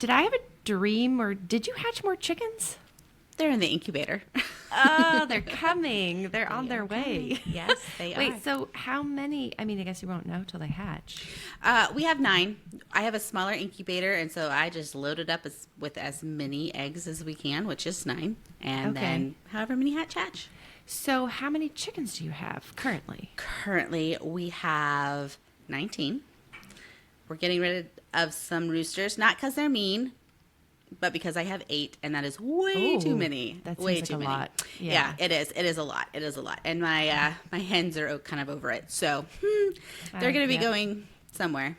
Did I have a dream, or did you hatch more chickens? They're in the incubator. Oh, they're coming. They're on their way. Yes, they are. Wait, so how many? I mean, I guess you won't know till they hatch. We have 9. I have a smaller incubator, and so I just load it up with as many eggs as we can, which is 9. And then however many hatch. So how many chickens do you have currently? Currently, we have 19. We're getting rid of some roosters, not because they're mean, but because I have 8, and that is way too many. That seems way like too a many. lot. Yeah, it is. It is a lot. It is a lot. And my hens are kind of over it. So they're going to be going somewhere.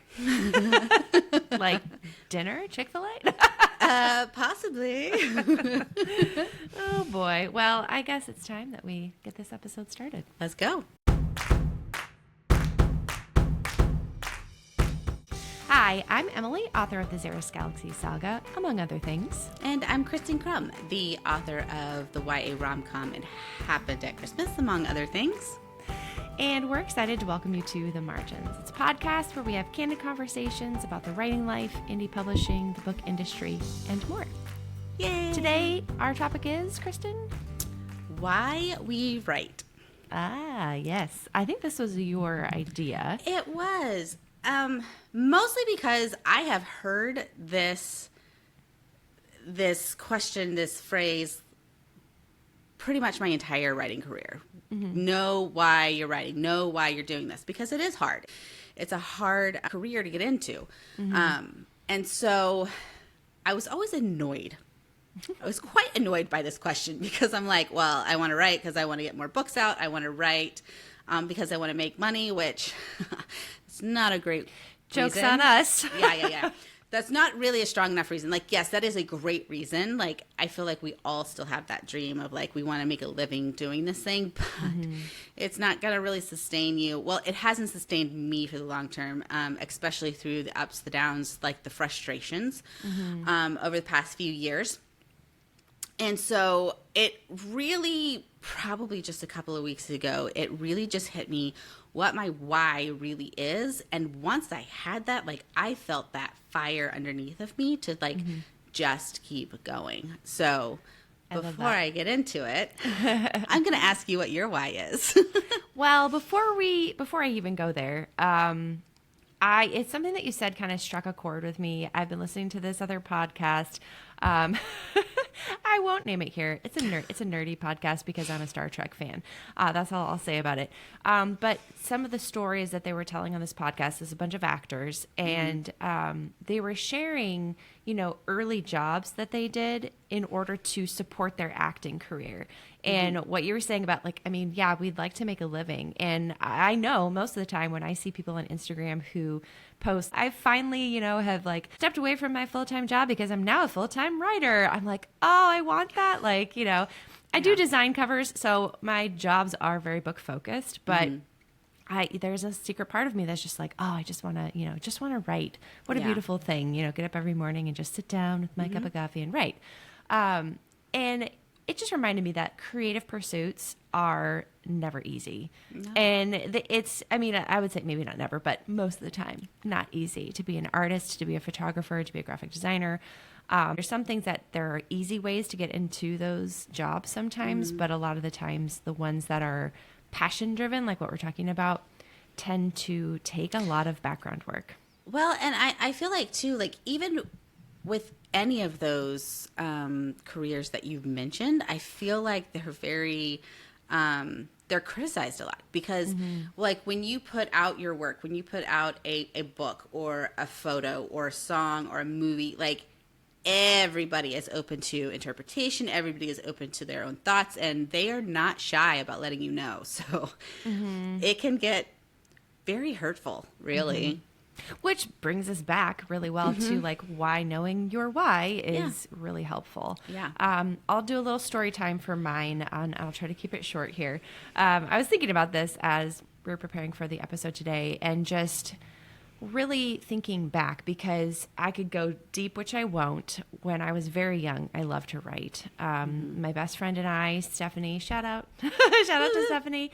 Like dinner, Chick-fil-A? Possibly. Oh, boy. Well, I guess it's time that we get this episode started. Let's go. Hi, I'm Emilie, author of the Xeris Galaxy Saga, among other things. And I'm Christen Crum, the author of the YA rom-com It Happened at Christmas, among other things. And we're excited to welcome you to The Margins. It's a podcast where we have candid conversations about the writing life, indie publishing, the book industry, and more. Yay! Today, our topic is, Christen? Why we write. Ah, yes. I think this was your idea. It was. Mostly because I have heard this question, this phrase, pretty much my entire writing career. Mm-hmm. Know why you're writing. Know why you're doing this. Because it is hard. It's a hard career to get into. Mm-hmm. And so I was always annoyed. I was quite annoyed by this question because I'm like, well, I want to write because I want to get more books out. I want to write because I want to make money, which it's not a great Joke's reason. on us. Yeah. That's not really a strong enough reason. Like, yes, that is a great reason. Like, I feel like we all still have that dream of, like, we want to make a living doing this thing, but it's not going to really sustain you. Well, it hasn't sustained me for the long term, especially through the ups, the downs, like the frustrations over the past few years. And so it really, probably just a couple of weeks ago, it really just hit me what my why really is. And once I had that, like, I felt that fire underneath of me to, like, just keep going. So before I get into it, I'm going to ask you what your why is. Well, before I even go there, it's something that you said kind of struck a chord with me. I've been listening to this other podcast. I won't name it here. It's a nerdy podcast because I'm a Star Trek fan. That's all I'll say about it. But some of the stories that they were telling on this podcast is a bunch of actors, and they were sharing, early jobs that they did in order to support their acting career. And what you were saying about, like, I mean, yeah, we'd like to make a living. And I know most of the time when I see people on Instagram who post, I finally, have, like, stepped away from my full-time job because I'm now a full-time writer. I'm like, oh, I want that. Like, I do design covers, so my jobs are very book focused, but there's a secret part of me that's just like, oh, I just want to write. What a beautiful thing, get up every morning and just sit down with my cup of coffee and write. And it just reminded me that creative pursuits are never easy. No. And I would say maybe not never, but most of the time, not easy to be an artist, to be a photographer, to be a graphic designer. There's some things that there are easy ways to get into those jobs sometimes, but a lot of the times the ones that are passion driven, like what we're talking about, tend to take a lot of background work. Well, and I feel like too, like even with any of those careers that you've mentioned, I feel like they're very, they're criticized a lot because like when you put out your work, when you put out a book or a photo or a song or a movie, like everybody is open to interpretation. Everybody is open to their own thoughts, and they are not shy about letting you know. So it can get very hurtful, really. Which brings us back really well to, like, why knowing your why is really helpful. Yeah. I'll do a little story time for mine, and I'll try to keep it short here. I was thinking about this as we were preparing for the episode today, and just really thinking back, because I could go deep, which I won't. When I was very young, I loved to write. My best friend and I, Stephanie, shout out, shout out to Stephanie.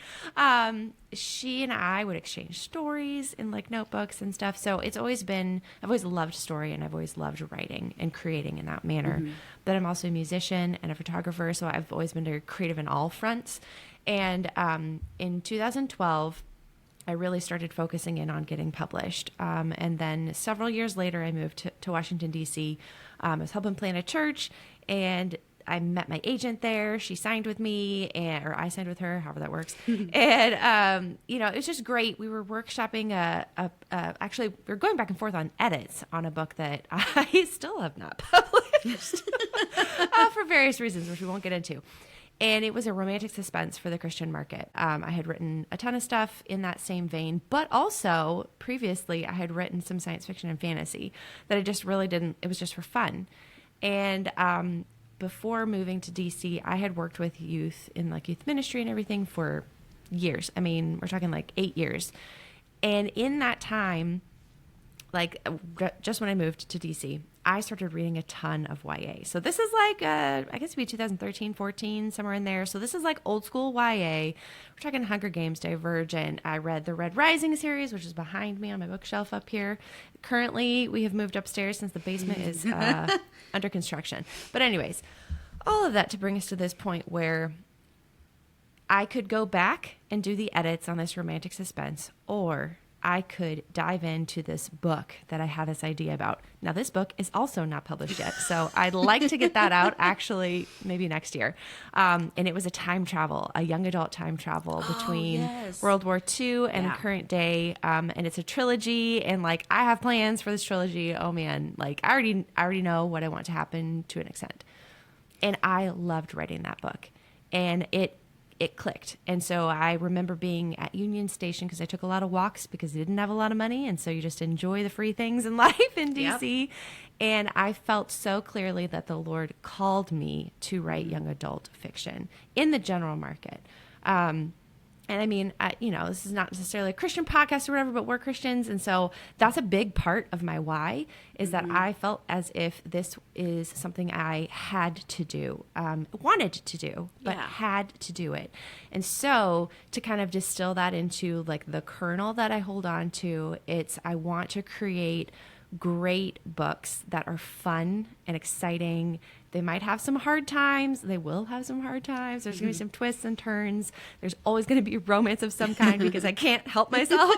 She and I would exchange stories in like notebooks and stuff. So it's always been, I've always loved story, and I've always loved writing and creating in that manner. But I'm also a musician and a photographer, so I've always been very creative in all fronts. And in 2012, I really started focusing in on getting published. And then several years later, I moved to Washington, D.C. I was helping plant a church, and I met my agent there. She signed with me, or I signed with her, however that works. And, it was just great. We were workshopping actually, we were going back and forth on edits on a book that I still have not published for various reasons, which we won't get into. And it was a romantic suspense for the Christian market. I had written a ton of stuff in that same vein, but also previously I had written some science fiction and fantasy that I just really didn't, it was just for fun. And before moving to DC, I had worked with youth in like youth ministry and everything for years. I mean, we're talking like 8 years. And in that time, like just when I moved to DC, I started reading a ton of YA. So this is like, I guess it'd be 2013, 14, somewhere in there. So this is like old school YA. We're talking Hunger Games, Divergent. I read the Red Rising series, which is behind me on my bookshelf up here. Currently, we have moved upstairs since the basement is under construction. But anyways, all of that to bring us to this point where I could go back and do the edits on this romantic suspense, or I could dive into this book that I had this idea about. Now, this book is also not published yet, so I'd like to get that out actually maybe next year. And it was a young adult time travel between World War II and current day. And it's a trilogy, and like I have plans for this trilogy. Oh man, like I already know what I want to happen to an extent. And I loved writing that book, and it clicked. And so I remember being at Union Station, because I took a lot of walks because I didn't have a lot of money. And so you just enjoy the free things in life in DC. Yep. And I felt so clearly that the Lord called me to write young adult fiction in the general market. And I mean, this is not necessarily a Christian podcast or whatever, but we're Christians. And so that's a big part of my why, is that I felt as if this is something I had to do, wanted to do, but had to do it. And so to kind of distill that into like the kernel that I hold on to, I want to create great books that are fun and exciting. They might have some hard times. They will have some hard times. There's going to be some twists and turns. There's always going to be romance of some kind because I can't help myself.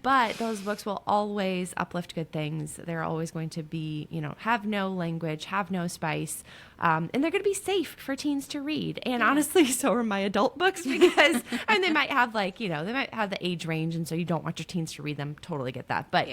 But those books will always uplift good things. They're always going to be, have no language, have no spice. And they're going to be safe for teens to read. And honestly, so are my adult books, because they might have they might have the age range. And so you don't want your teens to read them. Totally get that. But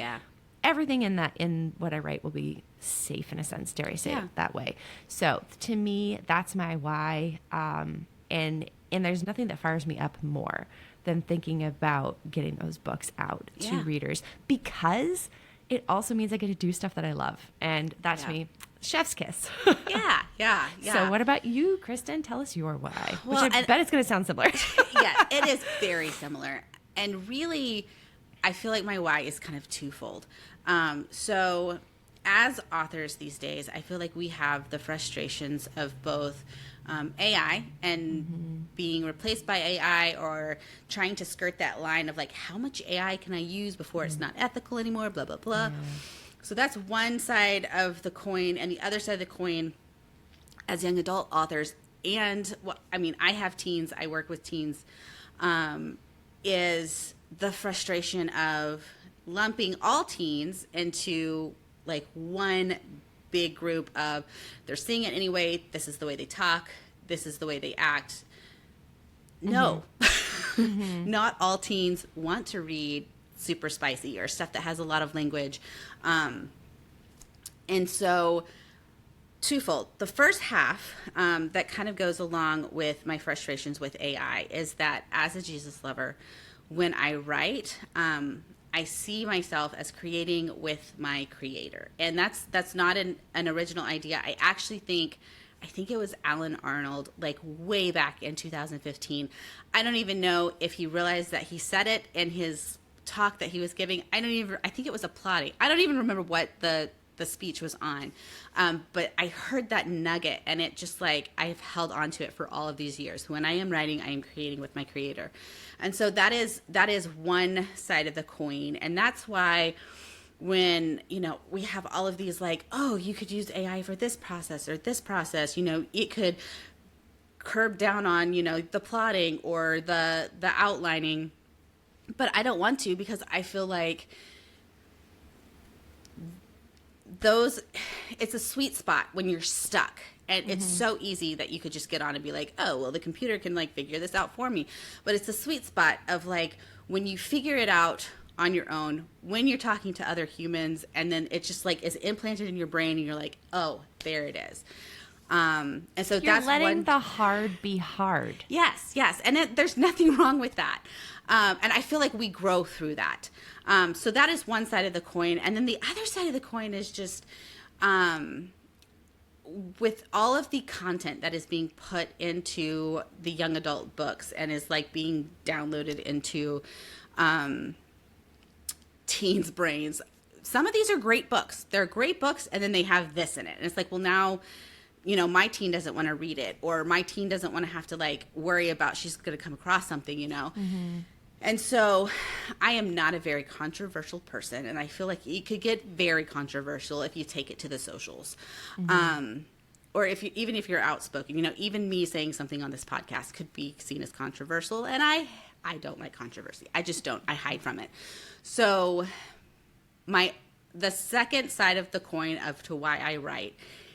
everything in what I write will be safe in a sense, dare I say it that way. So to me, that's my why. And there's nothing that fires me up more than thinking about getting those books out to readers, because it also means I get to do stuff that I love. And that to me, chef's kiss. Yeah. So what about you, Christen? Tell us your why, which I bet it's going to sound similar. Yeah, it is very similar. And really, I feel like my why is kind of twofold. So as authors these days, I feel like we have the frustrations of both AI and being replaced by AI, or trying to skirt that line of like, how much AI can I use before it's not ethical anymore, blah, blah, blah. So that's one side of the coin. And the other side of the coin, as young adult authors, and I have teens, I work with teens, is the frustration of lumping all teens into like one big group of, they're seeing it anyway, this is the way they talk, this is the way they act. No, not all teens want to read super spicy or stuff that has a lot of language. And so twofold. The first half that kind of goes along with my frustrations with AI is that as a Jesus lover, when I write, I see myself as creating with my creator. And that's not an original idea. I actually think it was Alan Arnold, like way back in 2015. I don't even know if he realized that he said it in his talk that he was giving. I think it was applauding. I don't even remember what the speech was on. But I heard that nugget, and it just like, I've held on to it for all of these years. When I am writing, I am creating with my creator. And so that is one side of the coin. And that's why when, we have all of these like, oh, you could use AI for this process or this process, it could curb down on, the plotting or the outlining. But I don't want to, because I feel like it's a sweet spot when you're stuck. And it's so easy that you could just get on and be like, oh, well, the computer can like figure this out for me. But it's a sweet spot of like, when you figure it out on your own, when you're talking to other humans, and then it just like is implanted in your brain and you're like, oh, there it is. And so you're that's letting the hard be hard. Yes. And there's nothing wrong with that. And I feel like we grow through that. So that is one side of the coin. And then the other side of the coin is just, with all of the content that is being put into the young adult books and is like being downloaded into, teens' brains. Some of these are great books. They're great books, and then they have this in it. And it's like, well, now, my teen doesn't want to read it, or my teen doesn't want to have to like worry about she's going to come across something, And so I am not a very controversial person, and I feel like it could get very controversial if you take it to the socials. Or even if you're outspoken, even me saying something on this podcast could be seen as controversial, and I don't like controversy. I just don't. I hide from it. So the second side of the coin to why I write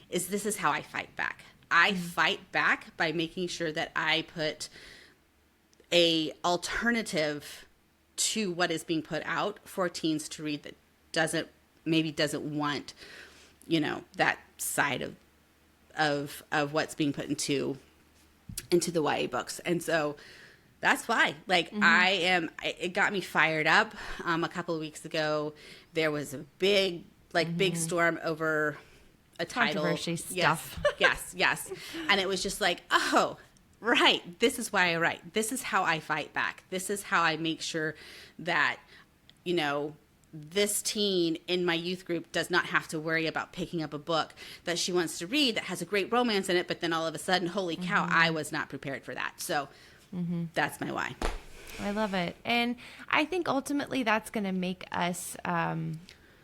is this is how I fight back. I fight back by making sure that I put a alternative to what is being put out for teens to read that doesn't want, that side of what's being put into the YA books. And so that's why, like, it got me fired up. A couple of weeks ago, there was a big storm over a title. Controversy stuff. Yes. And it was just like, oh, right. This is why I write. This is how I fight back. This is how I make sure that, this teen in my youth group does not have to worry about picking up a book that she wants to read that has a great romance in it, but then all of a sudden, holy cow, I was not prepared for that. So that's my why. I love it. And I think ultimately that's going to make us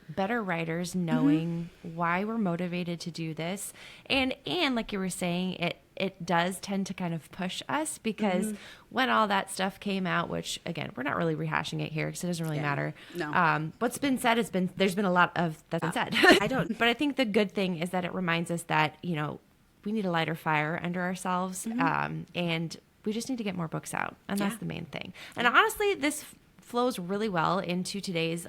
better writers, knowing why we're motivated to do this. And like you were saying, it does tend to kind of push us, because when all that stuff came out, which again, we're not really rehashing it here because it doesn't really matter. No. What's been said there's been a lot of that's been said. I don't. But I think the good thing is that it reminds us that, we need a lighter fire under ourselves. And we just need to get more books out. And that's the main thing. And honestly, this flows really well into today's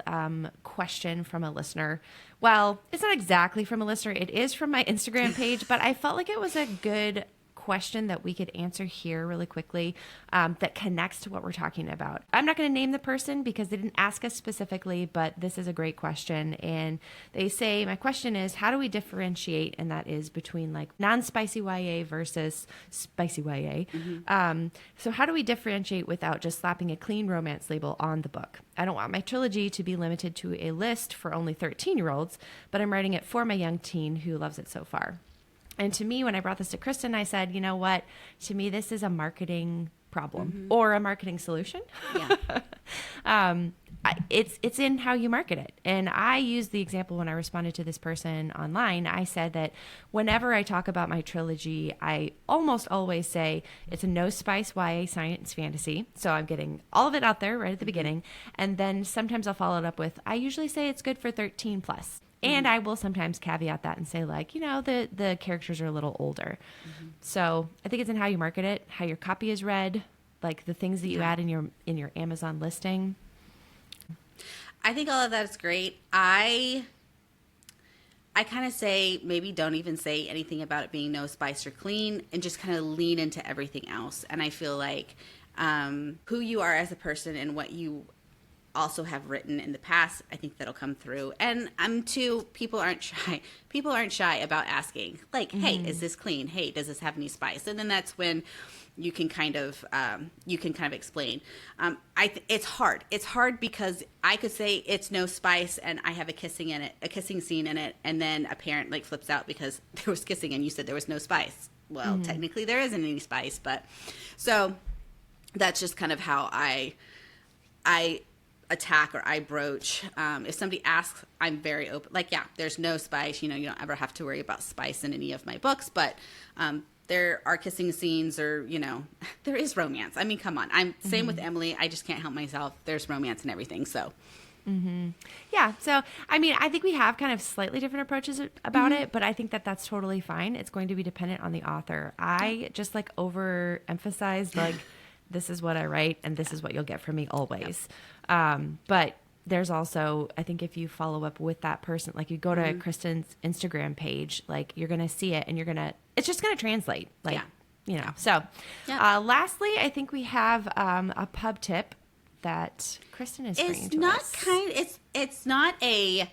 question from a listener. Well, it's not exactly from a listener. It is from my Instagram page, but I felt like it was a good question that we could answer here really quickly, that connects to what we're talking about. I'm not going to name the person because they didn't ask us specifically, but this is a great question. And they say, my question is, how do we differentiate? And that is between like non-spicy YA versus spicy YA. So how do we differentiate without just slapping a clean romance label on the book? I don't want my trilogy to be limited to a list for only 13-year-olds, but I'm writing it for my young teen who loves it so far. And to me, when I brought this to Christen, I said, you know what? To me, this is a marketing problem or a marketing solution. It's in how you market it. And I used the example when I responded to this person online. I said that whenever I talk about my trilogy, I almost always say it's a no spice YA science fantasy. So I'm getting all of it out there right at the beginning. And then sometimes I'll follow it up with, I usually say it's good for 13 plus. And I will sometimes caveat that and say, like, the characters are a little older. So I think it's in how you market it, how your copy is read, like the things that you add in your Amazon listing. I think all of that is great. I kind of say maybe don't even say anything about it being no spice or clean, and just kind of lean into everything else. And I feel like who you are as a person and what you also have written in the past. I think that'll come through. And I'm too, people aren't shy. People aren't shy about asking, like, hey, is this clean? Hey, does this have any spice? And then that's when you can kind of explain. It's hard. It's hard because I could say it's no spice and I have a kissing scene in it, and then a parent like flips out because there was kissing and you said there was no spice. Well, technically there isn't any spice, but so that's just kind of how I attack or I broach. If somebody asks, I'm very open. Like, yeah, there's no spice. You don't ever have to worry about spice in any of my books, but there are kissing scenes, or there is romance. I mean, come on. I'm same with Emilie. I just can't help myself. There's romance and everything. So. Yeah. So, I mean, I think we have kind of slightly different approaches about it, but I think that that's totally fine. It's going to be dependent on the author. I just like overemphasize, like, this is what I write and this is what you'll get from me always. But there's also, I think if you follow up with that person, like you go to Christen's Instagram page, like you're going to see it and it's just going to translate. Like, So lastly, I think we have a pub tip that Christen is bringing to us. It's not a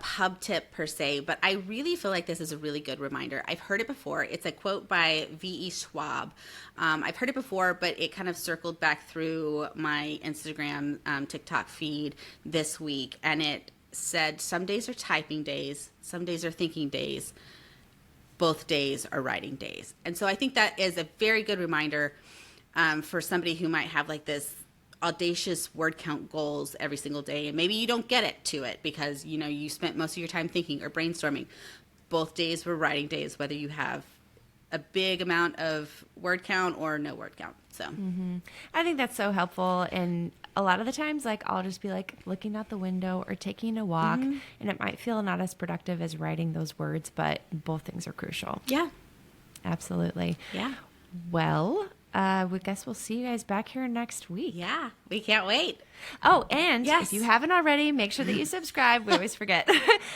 pub tip per se, but I really feel like this is a really good reminder. I've heard it before. It's a quote by V.E. Schwab. I've heard it before, but it kind of circled back through my Instagram, TikTok feed this week, and it said, some days are typing days, some days are thinking days, both days are writing days. And so I think that is a very good reminder for somebody who might have like this audacious word count goals every single day, and maybe you don't get it to it because you spent most of your time thinking or brainstorming. Both days were writing days, whether you have a big amount of word count or no word count. So I think that's so helpful, and a lot of the times, like, I'll just be like looking out the window or taking a walk, and it might feel not as productive as writing those words, but both things are crucial. Yeah, absolutely. Yeah. Well, we guess we'll see you guys back here next week. Yeah, we can't wait. Oh, and if you haven't already, make sure that you subscribe. We always forget.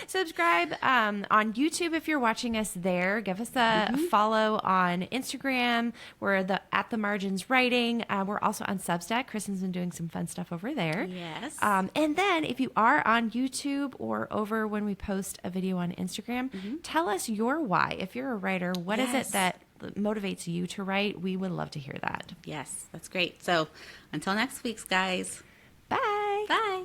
Subscribe on YouTube if you're watching us there. Give us a follow on Instagram. We're at the Margins Writing. We're also on Substack. Kristen's been doing some fun stuff over there. Yes. And then if you are on YouTube or over when we post a video on Instagram, tell us your why. If you're a writer, what is it that motivates you to write? We would love to hear that. Yes, that's great. So until next week's, guys. Bye. Bye.